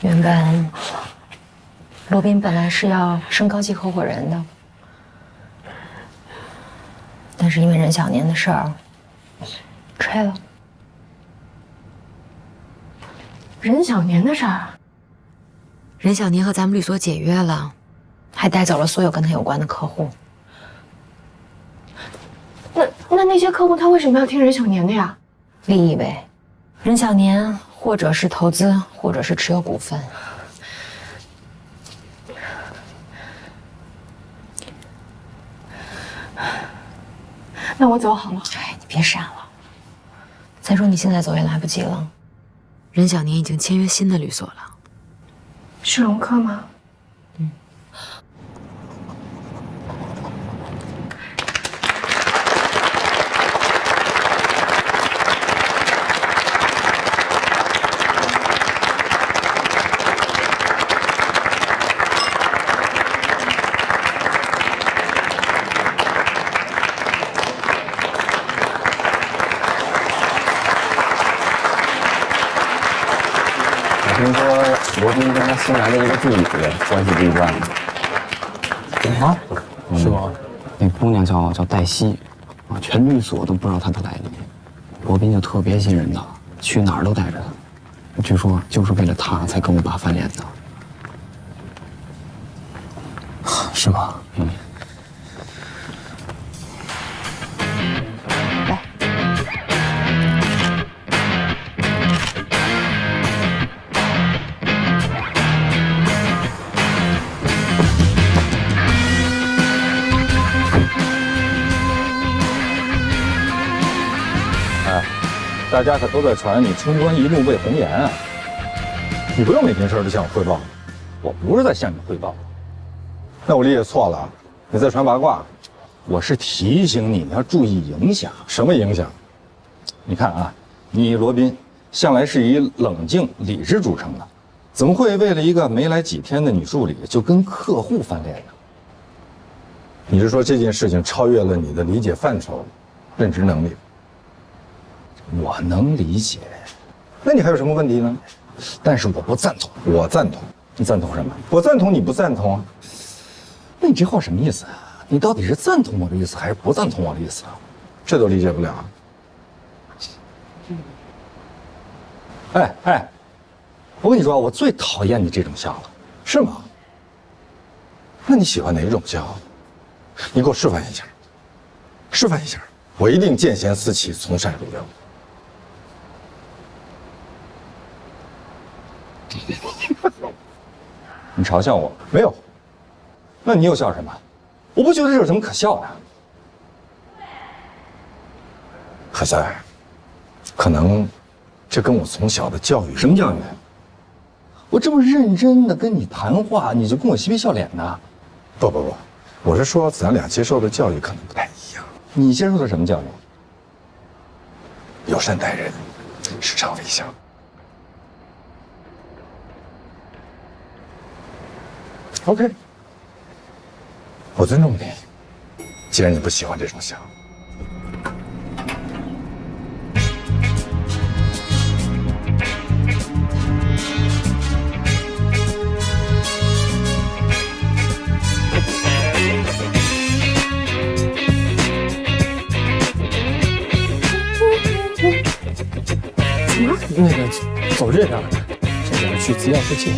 原本罗宾本来是要升高级合伙人的，但是因为任小年的事儿，吹了。任小年的事儿，任小年和咱们律所解约了，还带走了所有跟他有关的客户。那些客户他为什么要听任小年的呀？利益呗，任小年或者是投资，或者是持有股份。那我走好了。哎，你别傻了。再说你现在走也来不及了。任小年已经签约新的律所了。是龙科吗？嗯。听说罗宾跟他新来的一个助理关系不一般。啊？是吗？那姑娘叫黛西，啊，全律所都不知道她的来历。罗宾就特别信任她，去哪儿都带着她。据说就是为了她才跟我爸翻脸的。是吗？嗯。来。大家可都在传你冲冠一怒为红颜啊！你不用每件事都向我汇报，我不是在向你汇报。那我理解错了，你在传八卦。我是提醒你要注意影响。什么影响？你看啊，你罗宾向来是以冷静理智著称的，怎么会为了一个没来几天的女助理就跟客户翻脸呢？你是说这件事情超越了你的理解范畴、认知能力？我能理解，那你还有什么问题呢？但是我不赞同。我赞同。你赞同什么？我赞同，你不赞同啊？那你这话什么意思啊？你到底是赞同我的意思，还是不赞同我的意思啊？这都理解不了。哎，我跟你说，我最讨厌你这种笑了。是吗？那你喜欢哪种笑？你给我示范一下。示范一下，我一定见贤思齐，从善如流。你嘲笑我？没有。那你又笑什么？我不觉得这有什么可笑的。何塞，可能这跟我从小的教育……什么教育？我这么认真的跟你谈话，你就跟我嬉皮笑脸的？不，我是说咱俩接受的教育可能不太一样。你接受的什么教育？友善待人，时常微笑。OK， 我尊重你。既然你不喜欢这种笑，怎么？那个走这边，这边去资料世界。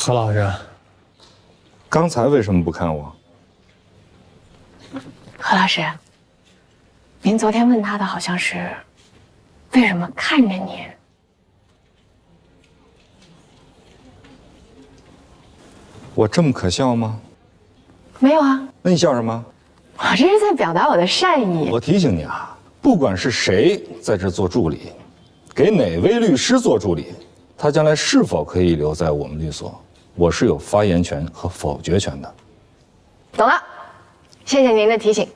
何老师，刚才为什么不看我？何老师，您昨天问他的好像是为什么看着您？我这么可笑吗？没有啊。那你笑什么？我这是在表达我的善意。我提醒你啊，不管是谁在这做助理，给哪位律师做助理，他将来是否可以留在我们律所，我是有发言权和否决权的。懂了，谢谢您的提醒。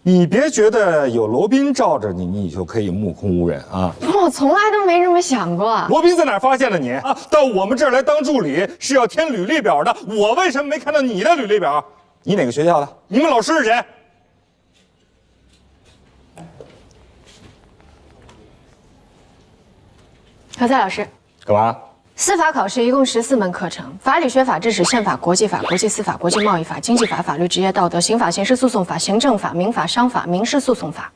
你别觉得有罗宾罩着你，你就可以目空无人啊！我从来都没这么想过。罗宾在哪儿发现了你啊？到我们这儿来当助理是要填履历表的，我为什么没看到你的履历表？你哪个学校的？你们老师是谁？何塞老师，干嘛？司法考试一共14门课程，法理学、法制史、宪法、国际法、国际司法、国际贸易法、经济法、法律、职业道德、刑法、刑事诉讼法、行政法、民法、商法、民事诉讼法。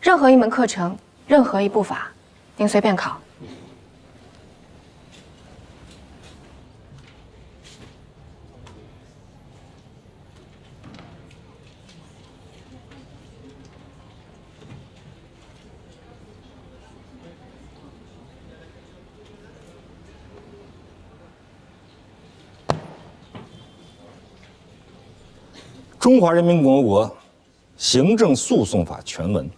任何一门课程，任何一部法，您随便考。中华人民共和国行政诉讼法全文。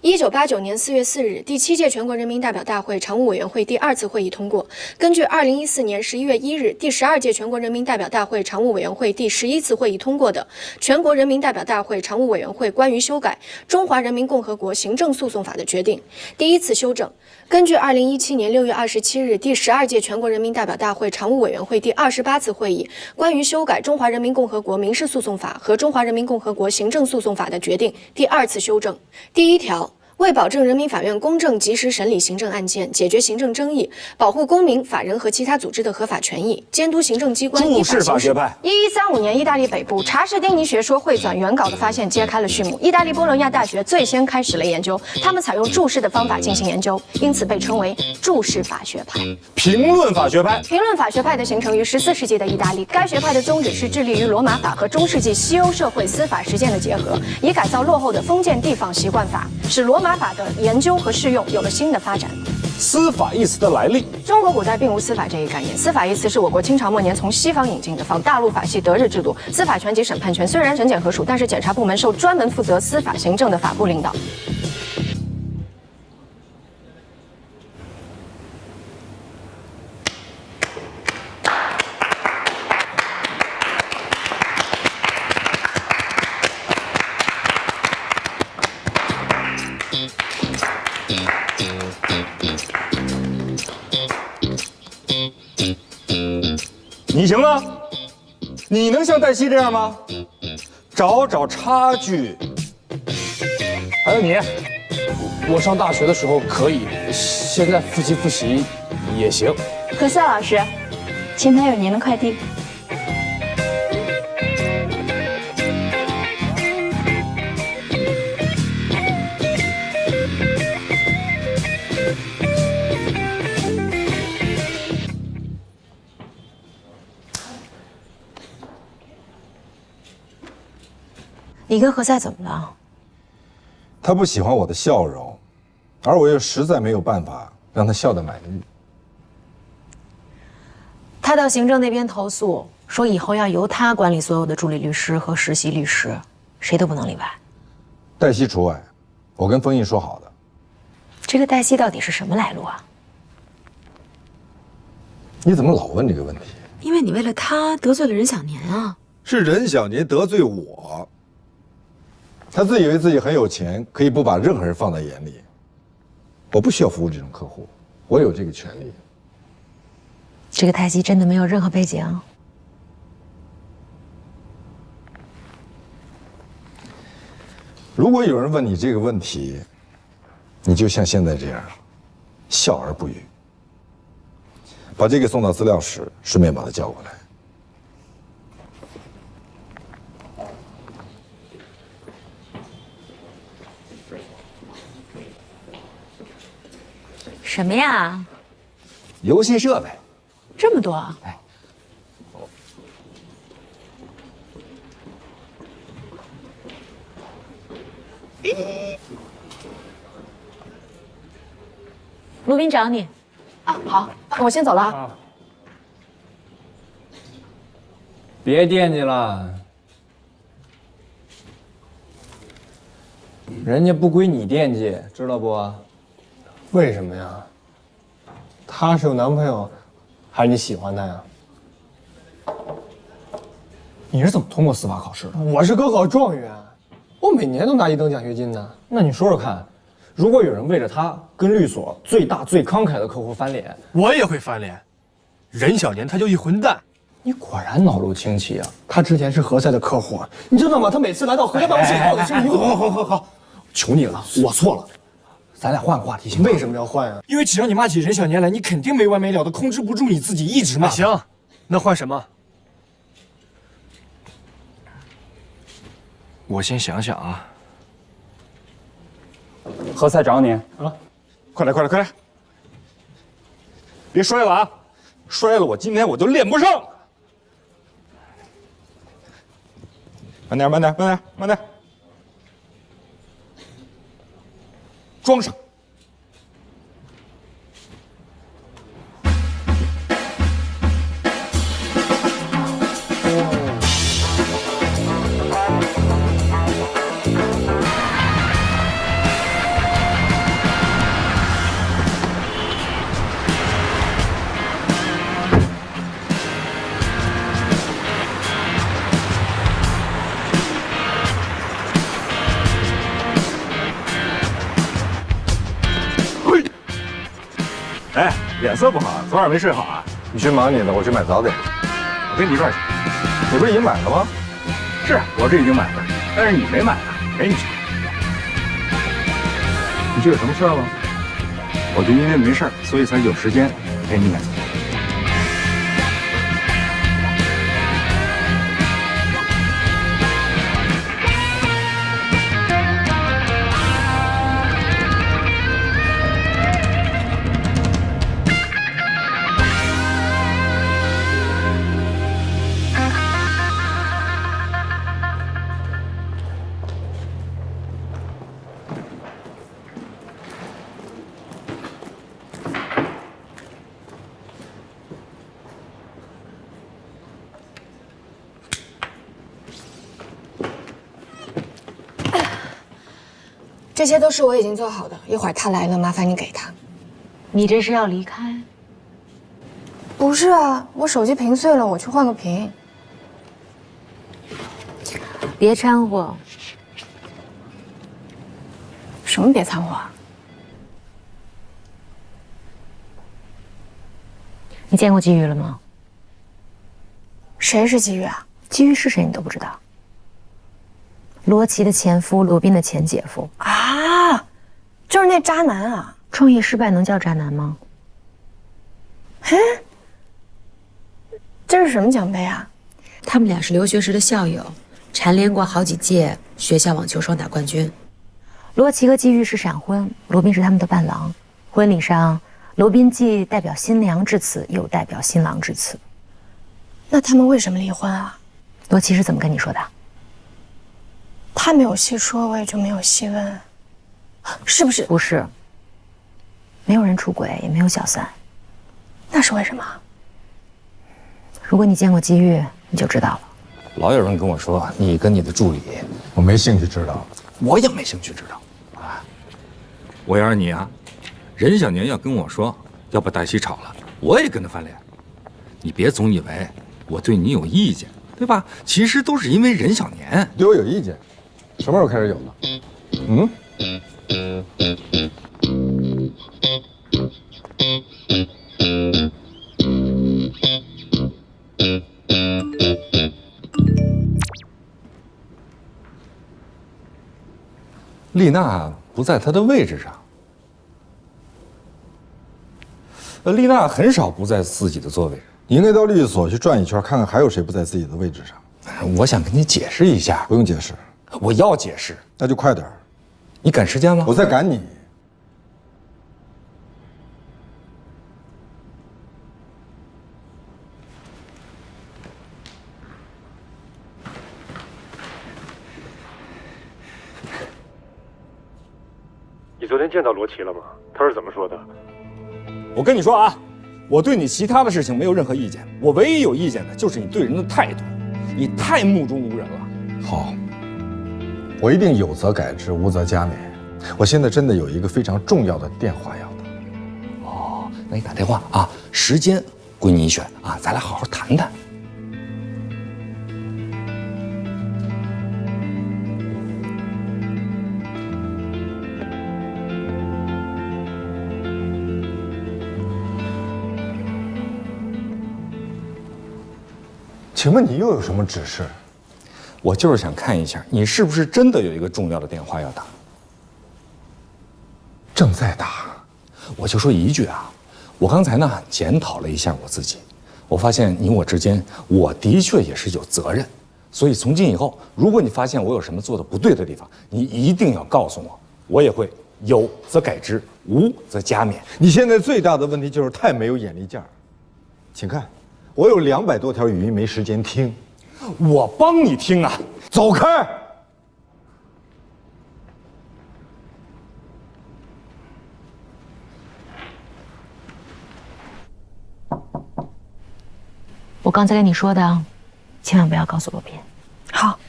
1989年4月4日，第7届全国人民代表大会常务委员会第2次会议通过，根据2014年11月1日第12届全国人民代表大会常务委员会第11次会议通过的《全国人民代表大会常务委员会关于修改中华人民共和国行政诉讼法的决定》第1次修正，根据2017年6月27日第12届全国人民代表大会常务委员会第28次会议关于修改中华人民共和国民事诉讼法和中华人民共和国行政诉讼法的决定第2次修正。第1条，为保证人民法院公正及时审理行政案件，解决行政争议，保护公民、法人和其他组织的合法权益，监督行政机关依法行使。1135年，意大利北部查士丁尼学说汇纂原稿的发现揭开了序幕。意大利波隆亚大学最先开始了研究，他们采用注释的方法进行研究，因此被称为注释法学派。评论法学派。评论法学派的形成于14世纪的意大利，该学派的宗旨是致力于罗马法和中世纪西欧社会司法实践的结合，以改造落后的封建地方习惯法，使罗马法的研究和适用有了新的发展。司法一词的来历。中国古代并无司法这一概念，司法一词是我国清朝末年从西方引进的，仿大陆法系德日制度。司法权及审判权虽然审检合属，但是检察部门受专门负责司法行政的法部领导。你行吗？你能像黛西这样吗？找找差距。还有你，我上大学的时候可以，现在复习也行。何塞老师，前台有您的快递。你跟何塞怎么了？他不喜欢我的笑容，而我又实在没有办法让他笑得满意。他到行政那边投诉，说以后要由他管理所有的助理律师和实习律师，谁都不能例外。黛西除外，我跟封印说好的。这个黛西到底是什么来路啊？你怎么老问这个问题？因为你为了他得罪了任小年啊。是任小年得罪我。他自以为自己很有钱，可以不把任何人放在眼里。我不需要服务这种客户，我有这个权利。这个黛西真的没有任何背景？如果有人问你这个问题，你就像现在这样，笑而不语。把这个送到资料室，顺便把他叫过来。什么呀？游戏设备这么多？哎，陆斌找你。啊，好，我先走了啊。别惦记了，人家不归你惦记，知道不？为什么呀？他是有男朋友，还是你喜欢他呀？你是怎么通过司法考试的？我是高考状元，我每年都拿1等奖学金呢。那你说说看，如果有人为了他跟律所最大最慷慨的客户翻脸，我也会翻脸。任小年他就一混蛋。你果然脑路清奇啊！他之前是何塞的客户，你知道吗？他每次来到何塞办公室以后，我的声音好，求你了，我错了，咱俩换个话题行吗？为什么要换啊？因为只要你骂起任小年来，你肯定没完没了的控制不住你自己，一直骂。行，那换什么？我先想想啊。何塞找你啊！快来，别摔了啊！摔了我今天我就练不上。慢点，装上。哎，脸色不好，昨晚没睡好啊？你去忙你的，我去买早点。我跟你一块儿去。你不是已经买了吗？是，我这已经买了，但是你没买啊，陪你去。你这有什么事儿吗？我就因为没事儿，所以才有时间陪你买早点。这些都是我已经做好的，一会儿他来了，麻烦你给他。你这是要离开？不是啊，我手机屏碎了，我去换个屏。别掺和。什么别掺和啊？你见过季玉了吗？谁是季玉啊？季玉是谁你都不知道？罗琦的前夫，罗宾的前姐夫啊，就是那渣男啊！创业失败能叫渣男吗？嘿，这是什么奖杯啊？他们俩是留学时的校友，蝉联过好几届学校网球双打冠军。罗琦和季玉是闪婚，罗宾是他们的伴郎。婚礼上，罗宾既代表新娘致辞，又代表新郎致辞。那他们为什么离婚啊？罗琦是怎么跟你说的？他没有细说，我也就没有细问，是不是？不是，没有人出轨，也没有小三。那是为什么？如果你见过季玉，你就知道了。老有人跟我说你跟你的助理，我没兴趣知道。我也没兴趣知道。啊，我要是你啊，任小年要跟我说要把黛西炒了，我也跟他翻脸。你别总以为我对你有意见，对吧？其实都是因为任小年对我有意见，什么时候开始有的？嗯？丽娜不在她的位置上。丽娜很少不在自己的座位上。你应该到律所去转一圈，看看还有谁不在自己的位置上。我想跟你解释一下。不用解释，我要解释。那就快点儿。你赶时间吗？我在赶你。你昨天见到罗琦了吗？他是怎么说的？我跟你说啊，我对你其他的事情没有任何意见，我唯一有意见的就是你对人的态度，你太目中无人了。好，我一定有则改之，无则加勉。我现在真的有一个非常重要的电话要打。哦，那你打电话啊，时间归你选啊，咱俩好好谈谈。请问你又有什么指示？我就是想看一下，你是不是真的有一个重要的电话要打。正在打。我就说一句啊，我刚才呢检讨了一下我自己，我发现你我之间，我的确也是有责任。所以从今以后，如果你发现我有什么做的不对的地方，你一定要告诉我，我也会有则改之，无则加勉。你现在最大的问题就是太没有眼力劲儿。请看，我有200多条语音没时间听。我帮你听啊，走开！我刚才跟你说的，千万不要告诉罗宾。好。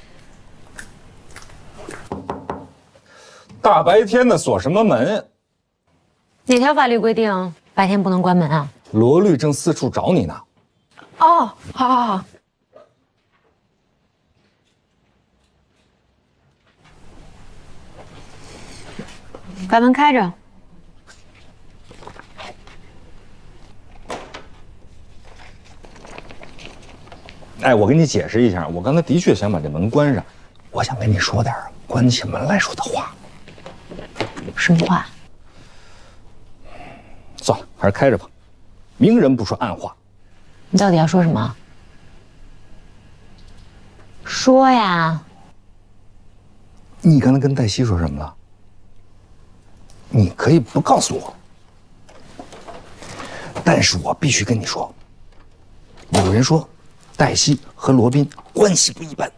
大白天的锁什么门？哪条法律规定白天不能关门啊？罗律正四处找你呢。哦，好好好。把门开着。哎，我跟你解释一下，我刚才的确想把这门关上，我想跟你说点关起门来说的话。什么话？算了，还是开着吧。明人不说暗话。你到底要说什么？说呀！你刚才跟黛西说什么了？你可以不告诉我，但是我必须跟你说，有人说黛西和罗宾关系不一般。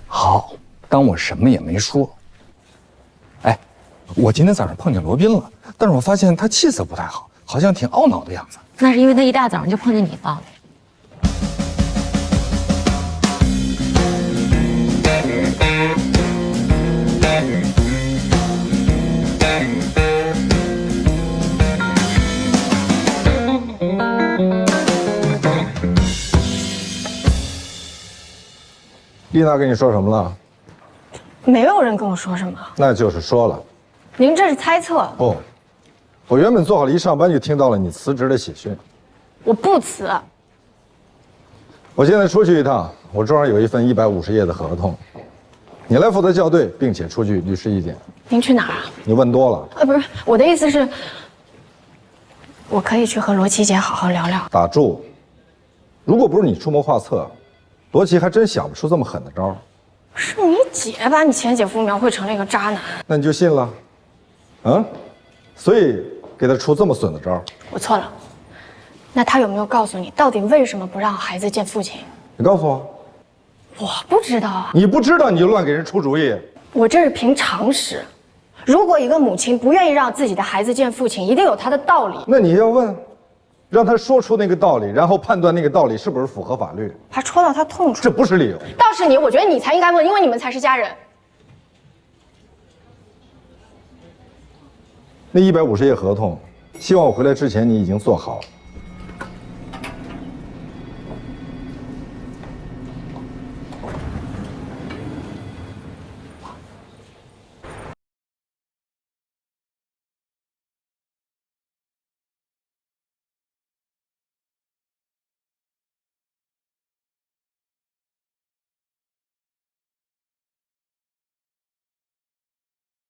好，当我什么也没说。哎，我今天早上碰见罗宾了，但是我发现他气色不太好，好像挺懊恼的样子。那是因为他一大早上就碰见你了。丽娜跟你说什么了？没有人跟我说什么。那就是说了。您这是猜测。不，我原本做好了一上班就听到了你辞职的喜讯。我不辞。我现在出去一趟，我桌上有一份150页的合同，你来负责校对，并且出具律师意见。您去哪儿啊？你问多了。不是，我的意思是，我可以去和罗琦姐好好聊聊。打住！如果不是你出谋划策，罗琦还真想不出这么狠的招。是你姐把你前姐夫描绘成了一个渣男，那你就信了？啊？所以给他出这么损的招？我错了。那他有没有告诉你，到底为什么不让孩子见父亲？你告诉我。我不知道啊。你不知道你就乱给人出主意。我这是凭常识。如果一个母亲不愿意让自己的孩子见父亲，一定有她的道理。那你要问，让他说出那个道理，然后判断那个道理是不是符合法律。还戳到他痛处，这不是理由。倒是你，我觉得你才应该问，因为你们才是家人。那150页合同，希望我回来之前你已经做好